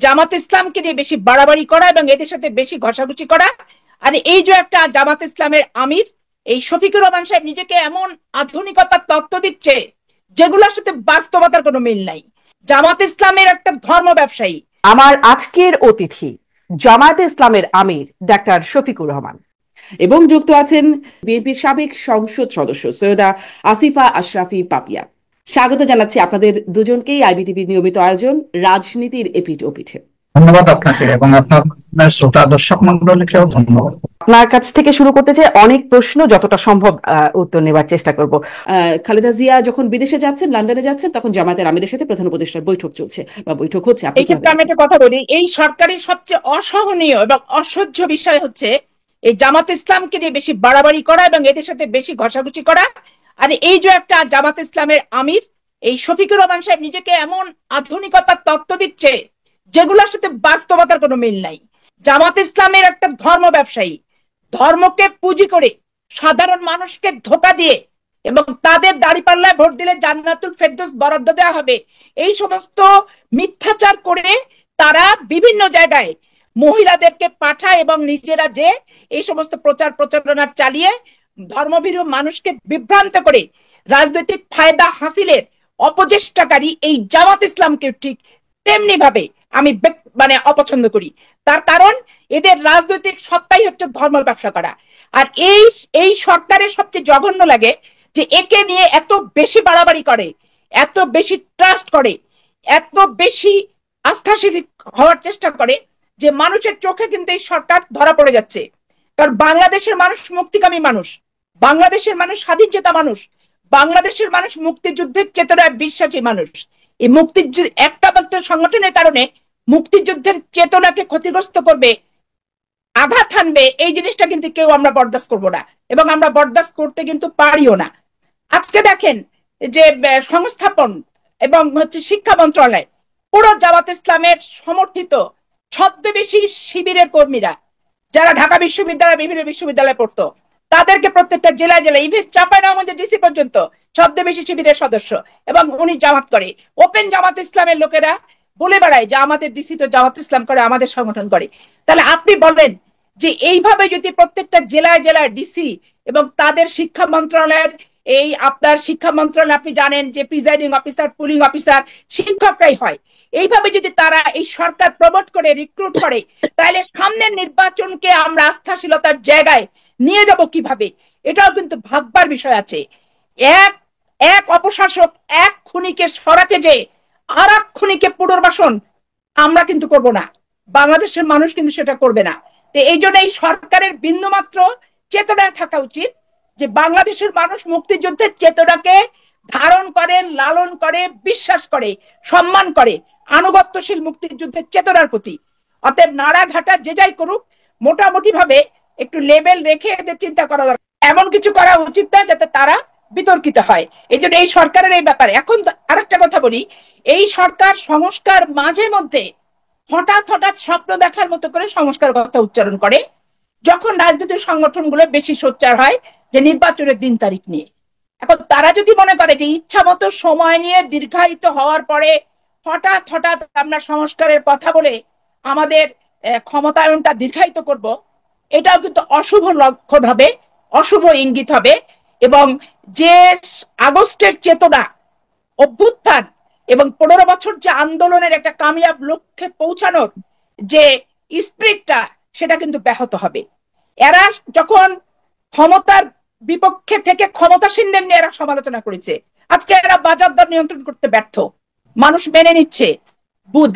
জামাত ইসলামকে নিয়ে বেশি বাড়াবাড়ি করা এবং এদের সাথে বেশি ঘষাঘষি করা। আর এই যে একটা জামাত ইসলামের আমির এই শফিকুর রহমান সাহেব নিজেকে এমন আধুনিকতার তত্ত্ব দিচ্ছে যেগুলোর সাথে বাস্তবতার কোনো মিল নাই। জামাত ইসলামের একটা ধর্ম ব্যবসায়ী। আমার আজকের অতিথি জামায়াতে ইসলামের আমির ডাক্তার শফিকুর রহমান এবং যুক্ত আছেন বিএনপির সাবেক সংসদ সদস্য সৈয়দা আসিফা আশরাফি পাপিয়া। স্বাগত জানাচ্ছি আপনাদের দুজনকেই আইবিটিভির নিয়মিত আয়োজন রাজনীতির এপিঠ ওপিঠে। ধন্যবাদ আপনাকে এবং আপনার শ্রোতা দর্শক মন্ডলীকেও ধন্যবাদ। আপনার কাছ থেকে শুরু করতে চাই, অনেক প্রশ্ন, যতটা সম্ভব উত্তর নেবার চেষ্টা করব। খালেদা জিয়া যখন বিদেশে যাচ্ছেন, লন্ডনে যাচ্ছেন, তখন জামায়াতের আমিরের সাথে প্রধান উপদেষ্টার বৈঠক চলছে বা বৈঠক হচ্ছে। এই ক্ষেত্রে আমি একটা কথা বলি, এই সরকারের সবচেয়ে অসহনীয় এবং অসহ্য বিষয় হচ্ছে এই জামাত ইসলামকে নিয়ে বেশি বাড়াবাড়ি করা এবং এদের সাথে বেশি ঘষাঘষি করা। আর এই যে একটা জামাত ইসলামের আমির এই শফিকুর রহমান সাহেব নিজেকে এমন আধুনিকতার তত্ত্ব দিচ্ছে যেগুলোর সাথে বাস্তবতার কোনো মিল নাই। জামাত ইসলামের একটা ধর্ম ব্যবসায়ী, ধর্মকে পুঁজি করে সাধারণ মানুষকে ধোঁকা দিয়ে এবং তাদের দাঁড়িপাল্লায় ভোট দিলে জান্নাতুল ফেরদৌস বরাদ্দ দেওয়া হবে, এই সমস্ত মিথ্যাচার করে তারা বিভিন্ন জায়গায় মহিলাদেরকে পাঠায় এবং নিজেরা যে এই সমস্ত প্রচার প্রচারণা চালিয়ে ধর্মভীরু মানুষকে বিভ্রান্ত করে রাজনৈতিক ফায়দা হাসিলের অপচেষ্টাকারী এই জামাত ইসলামকে ঠিক তেমনি ভাবে আমি অপছন্দ করি। তার কারণ এদের রাজনৈতিক সত্তাই হচ্ছে ধর্ম ব্যবসা করা। আর এই সরকারের সবচেয়ে জঘন্য লাগে যে একে নিয়ে এত বেশি বাড়াবাড়ি করে, এত বেশি ট্রাস্ট করে, এত বেশি আস্থাশীল হওয়ার চেষ্টা করে যে মানুষের চোখে কিন্তু এই সরকার ধরা পড়ে যাচ্ছে। কারণ বাংলাদেশের মানুষ মুক্তিকামী মানুষ, বাংলাদেশের মানুষ স্বাধীনচেতা মানুষ, বাংলাদেশের মানুষ মুক্তিযুদ্ধের চেতনায় বিশ্বাসী মানুষ। এই মুক্তিযুদ্ধ একটা মাত্র সংগঠনের কারণে মুক্তিযুদ্ধের চেতনাকে ক্ষতিগ্রস্ত করবে, আঘাত হানবে, এই জিনিসটা কিন্তু কেউ আমরা বরদাস্ত করবো না এবং আমরা বরদাস্ত করতে কিন্তু পারিও না। আজকে দেখেন যে সংস্থাপন এবং শিক্ষা মন্ত্রণালয় পুরো জামাত ইসলামের সমর্থিত ছদ্মবেশী শিবিরের কর্মীরা যারা ঢাকা বিশ্ববিদ্যালয় বিভিন্ন বিশ্ববিদ্যালয়ে পড়তো তাদেরকে প্রত্যেকটা জেলায় জেলায় ইভেন চাঁপাইনবাবগঞ্জের ডিসি পর্যন্ত ছদ্মবেশী শিবিরের সদস্য এবং উনি জামাত করে। ওপেন জামাত ইসলামের লোকেরা বলে বেড়ায় যে আমাদের ডিসি তো জামাত ইসলাম করে, আমাদের সংগঠন করে। তাহলে আপনি বলেন যে এইভাবে যদি প্রত্যেকটা জেলায় জেলায় ডিসি এবং তাদের শিক্ষা মন্ত্রণালয়ের এই আপনার শিক্ষা মন্ত্রণালয় আপনি জানেন যে প্রিজাইডিং অফিসার পুলিং অফিসার শিক্ষকরাই হয়, এইভাবে যদি তারা এই সরকার প্রমোট করে রিক্রুট করে তাহলে সামনের নির্বাচনকে আমরা আস্থাশীলতার জায়গায় নিয়ে যাব কিভাবে, এটাও কিন্তু ভাববার বিষয় আছে। এক এক অপশাসক এক খুনিকে সরাতে যে আর এক খুনিকে পুনর্বাসন আমরা কিন্তু করব না, বাংলাদেশের মানুষ কিন্তু সেটা করবে না। তো এই জন্য এই সরকারের বিন্দুমাত্র চেতনায় থাকা উচিত যে বাংলাদেশের মানুষ মুক্তিযুদ্ধের চেতনাকে ধারণ করে, লালন করে, বিশ্বাস করে, সম্মান করে, আনুগত্যশীল মুক্তিযুদ্ধের চেতনার প্রতি। অতএব নাড়াঘাটা যে যাই করুক মোটামুটি ভাবে একটু লেভেল রেখে এদের চিন্তা করা দরকার, এমন কিছু করা উচিত না যাতে তারা বিতর্কিত হয়। এই জন্য এই সরকারের এই ব্যাপারে এখন আরেকটা কথা বলি, এই সরকার সংস্কার মাঝে মধ্যে হঠাৎ হঠাৎ স্বপ্ন দেখার মতো করে সংস্কার কথা উচ্চারণ করে যখন রাজনৈতিক সংগঠনগুলো বেশি সোচ্চার হয় যে নির্বাচনের দিন তারিখ নিয়ে। এখন তারা যদি মনে করে যে ইচ্ছা মতো সময় নিয়ে দীর্ঘায়িত হওয়ার পরে হঠাৎ হঠাৎ আমরা সংস্কারের কথা বলে আমাদের ক্ষমতায়নটা দীর্ঘায়িত করব, এটাও কিন্তু অশুভ লক্ষণ হবে, অশুভ ইঙ্গিত হবে। এবং যে আগস্টের চেতনা, অভ্যুত্থান এবং 15 বছর যে আন্দোলনের একটা কামিয়াব লক্ষ্যে পৌঁছানোর যে স্পিরিটটা সেটা কিন্তু ব্যাহত হবে। এরা যখন ক্ষমতার বিপক্ষে থেকে ক্ষমতাসীনদের নিয়ে এরা সমালোচনা করেছে, আজকে এরা বাজার দর নিয়ন্ত্রণ করতে ব্যর্থ, মানুষ মেনে নিচ্ছে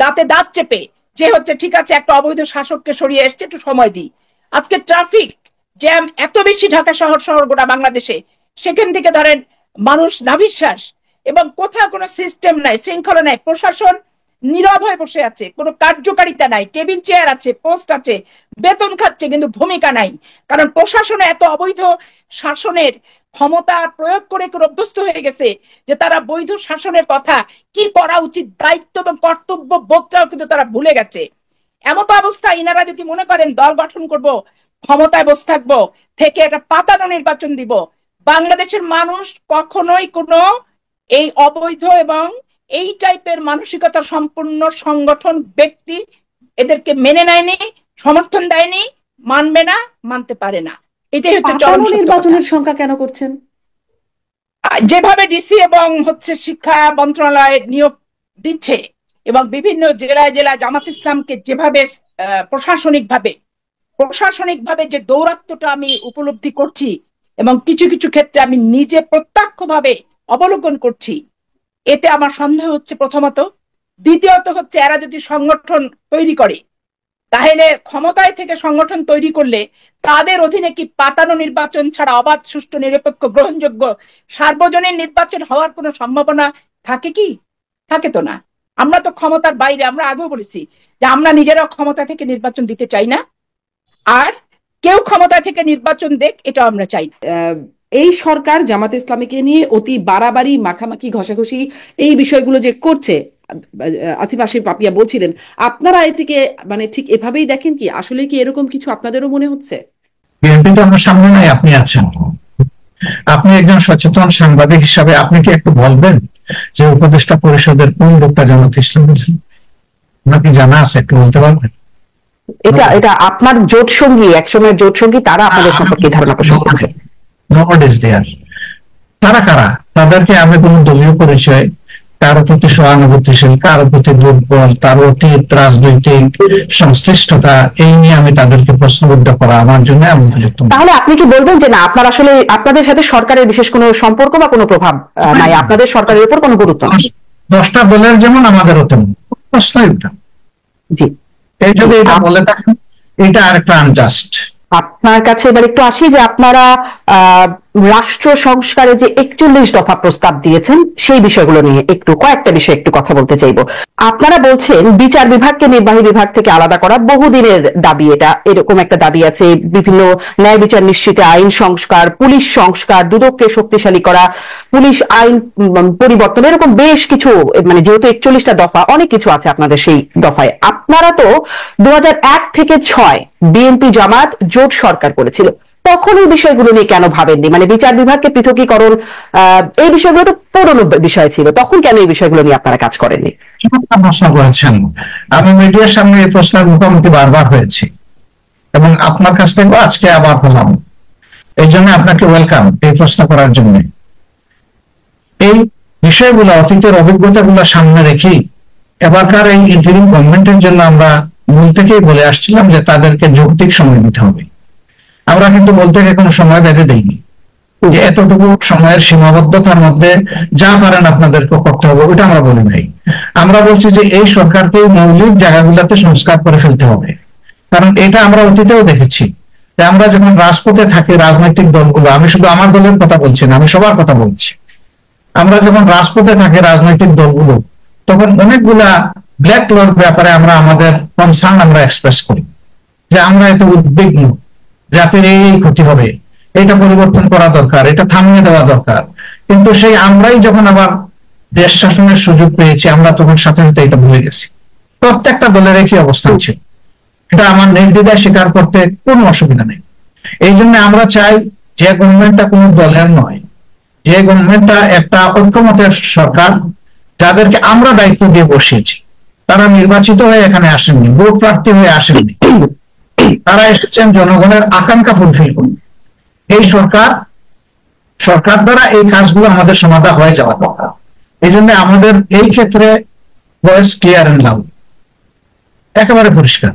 দাঁতে দাঁত চেপে যে ঠিক আছে একটা অবৈধ শাসককে সরিয়ে এসছে, একটু সময় দিই। আজকে ট্রাফিক জ্যাম এত বেশি ঢাকা শহর গোটা বাংলাদেশে, সেখান থেকে ধরেন মানুষ নাভিশ্বাস এবং কোথাও কোনো সিস্টেম নাই, শৃঙ্খলা নাই, প্রশাসন নীরব হয়ে বসে আছে, কোনো কার্যকারিতা নাই, টেবিল চেয়ার আছে, পোস্ট আছে, বেতন খাচ্ছে কিন্তু ভূমিকা নাই। কারণ প্রশাসনে এত অবৈধ শাসনের ক্ষমতা প্রয়োগ করে অভ্যস্ত হয়ে গেছে যে তারা বৈধ শাসনের কথা কি করা উচিত, দায়িত্ব এবং কর্তব্য বোধটাও কিন্তু তারা ভুলে গেছে। এমত অবস্থায় ইনারা যদি মনে করেন দল গঠন করব, ক্ষমতায় বসে থাকবো, থেকে একটা পাতানো নির্বাচন দিব, বাংলাদেশের মানুষ কখনোই কোনো এই অবৈধ এবং এই টাইপের মানসিকতা সম্পন্ন সংগঠন ব্যক্তি এদেরকে মেনে নেয়নি, সমর্থন দেয়নি, মানবে না, মানতে পারে না। এটাই হচ্ছে চরম সত্য কথা। নির্বাচনের সংখ্যা কেন করছেন? যেভাবে ডিসি এবং শিক্ষা মন্ত্রণালয় নিয়োগ দিচ্ছে এবং বিভিন্ন জেলায় জেলায় জামাত ইসলামকে যেভাবে প্রশাসনিকভাবে যে দৌরাত্ম্যটা আমি উপলব্ধি করছি এবং কিছু কিছু ক্ষেত্রে আমি নিজে প্রত্যক্ষভাবে অবলোকন করছি, এতে আমার সন্দেহ হচ্ছে প্রথমত। দ্বিতীয়ত হচ্ছে এরা যদি সংগঠন তৈরি করে, তাহলে ক্ষমতায় থেকে সংগঠন তৈরি করলে তাদের অধীনে কি পাতানো নির্বাচন ছাড়া অবাধ, সুষ্ঠু, নিরপেক্ষ, গ্রহণযোগ্য সার্বজনীন নির্বাচন হওয়ার কোনো সম্ভাবনা থাকে কি? থাকে তো না। আমরা তো ক্ষমতার বাইরে। আমরা আগেও বলেছি যে আমরা নিজেরাও ক্ষমতা থেকে নির্বাচন দিতে চাই না, আর কেউ ক্ষমতা থেকে নির্বাচন দেখ এটা আমরা চাই না। এই সরকার জামাত ইসলামীকে নিয়ে অতি বাড়াবাড়ি, মাখামাখি, ঘষাঘষি এই বিষয়গুলো যে করছে, আসিফা পাপিয়া বলছিলেন, আপনারা এটিকে মানে ঠিক এভাবেই দেখেন কি? আসলে কি এরকম কিছু আপনাদেরও মনে হচ্ছে? বিএনপিটা আমার সামনে নাই, আপনি আছেন, আপনি একজন সচেতন সাংবাদিক হিসাবে আপনি কি একটু বলবেন যে উপদেষ্টা পরিষদের কোন লোকটা জামাত ইসলামের? আপনাকে জানা আছে, একটু বলতে পারবেন? এটা আপনার জোট সঙ্গী, একসময়ের জোট সঙ্গী, তারা আপনাদের সম্পর্কে ধারণা পোষণ করছে। তারা কারা? তাদেরকে আমি কোন দলীয় পরিচয়, কারো প্রতি সহানুভূতিশীল, কারো প্রতি দুর্বল, তার অতীত রাজনৈতিক সংশ্লিষ্টতা, এই নিয়ে আমি তাদেরকে প্রশ্নবিদ্ধ করা আমার জন্য এমন। তাহলে আপনি কি বলবেন যে না, আপনার আসলে আপনাদের সাথে সরকারের বিশেষ কোনো সম্পর্ক বা কোনো প্রভাব নাই, আপনাদের সরকারের উপর কোনো গুরুত্ব নেই? 10টা দলের যেমন আমাদেরও তেমন, প্রশ্নই ওটা। জি, এই যদি এটা বলে থাকেন, এটা আরেকটা আনজাস্ট। আপনার কাছে এবার একটু আসি যে আপনারা রাষ্ট্র সংস্কারে যে 41 দফা প্রস্তাব দিয়েছেন, সেই বিষয়গুলো নিয়ে কয়েকটা বিষয় একটু কথা বলতে চাইবো। আপনারা বলছেন বিচার বিভাগকে নির্বাহী বিভাগ থেকে আলাদা করা বহুদিনের দাবি, এটা এরকম একটা দাবি আছে। বিভিন্ন ন্যায় বিচার নিশ্চিতে আইন সংস্কার, পুলিশ সংস্কার, দুদককে শক্তিশালী করা, পুলিশ আইন পরিবর্তন, এরকম বেশ কিছু, মানে যেহেতু 41টা দফা, অনেক কিছু আছে আপনাদের সেই দফায়। আপনারা তো 2001 থেকে 6 বিএনপি জামাত জোট সরকার করেছিল, তখন এই বিষয়গুলো নিয়ে কেন ভাবেননি? মানে বিচার বিভাগকে পৃথকীকরণ, এই বিষয়গুলো তো পুরনো বিষয় ছিল, তখন কেন এই বিষয়গুলো নিয়ে আপনারা কাজ করেননি? প্রশ্ন করেছেন, আমি মিডিয়ার সামনে এই প্রশ্নের মুখোমুখি বারবার হয়েছি এবং আপনার কাছ থেকে আজকে আবার হলাম। এই জন্য আপনাকে ওয়েলকাম এই প্রশ্ন করার জন্য। এই বিষয়গুলো, অতীতের অভিজ্ঞতাগুলো সামনে রেখেই এবারকার এই ইন্টারিম গভর্নমেন্টের জন্য আমরা মূল থেকেই বলে আসছিলাম যে তাদেরকে যৌক্তিক সময় দিতে হবে। আমরা কিন্তু বলতে গিয়ে কোনো সময় বেঁধে দেইনি যে এতটুকু সময়ের সীমাবদ্ধতার মধ্যে যা পারেন আপনাদেরকে করতে হবে, ওটা আমরা বলি নাই। আমরা বলছি যে এই সরকারকে মৌলিক জায়গাগুলোতে সংস্কার করে ফেলতে হবে। কারণ এটা আমরা অতীতেও দেখেছি যে আমরা যখন রাজপথে থাকি, রাজনৈতিক দলগুলো, আমি শুধু আমার দলের কথা বলছি না, আমি সবার কথা বলছি, আমরা যখন রাজপথে থাকি রাজনৈতিক দলগুলো, তখন অনেকগুলা ব্ল্যাক লর ব্যাপারে আমরা আমাদের কনসার্ন আমরা এক্সপ্রেস করি যে আমরা এত উদ্বিগ্ন, জাতির এই ক্ষতি হবে, এটা পরিবর্তন করা দরকার, এটা থামিয়ে দেওয়া দরকার। কিন্তু সেই আমরাই যখন আবার দেশ শাসনের সুযোগ পেয়েছি, আমরা তখন সাথে সাথে এটা ভুলে গেছি। প্রত্যেকটা দলের একই অবস্থান ছিল, এটা আমার নির্দ্বিধায় স্বীকার করতে কোনো অসুবিধা নেই। এই জন্য আমরা চাই যে গভর্নমেন্টটা কোনো দলের নয়, যে গভর্নমেন্টটা একটা ঐক্যমতের সরকার, যাদেরকে আমরা দায়িত্ব দিয়ে বসিয়েছি। তারা নির্বাচিত হয়ে এখানে আসেননি, ভোট প্রার্থী হয়ে আসেননি, তারা এসেছেন জনগণের আকাঙ্ক্ষা ফুলফিল করুন। এই সরকার দ্বারা এই কাজগুলো আমাদের সমাধান হয়ে যাওয়া দরকার। এই জন্য আমাদের এই ক্ষেত্রে ভয়েস ক্লিয়ার এন্ড লাউড, একেবারে পরিষ্কার।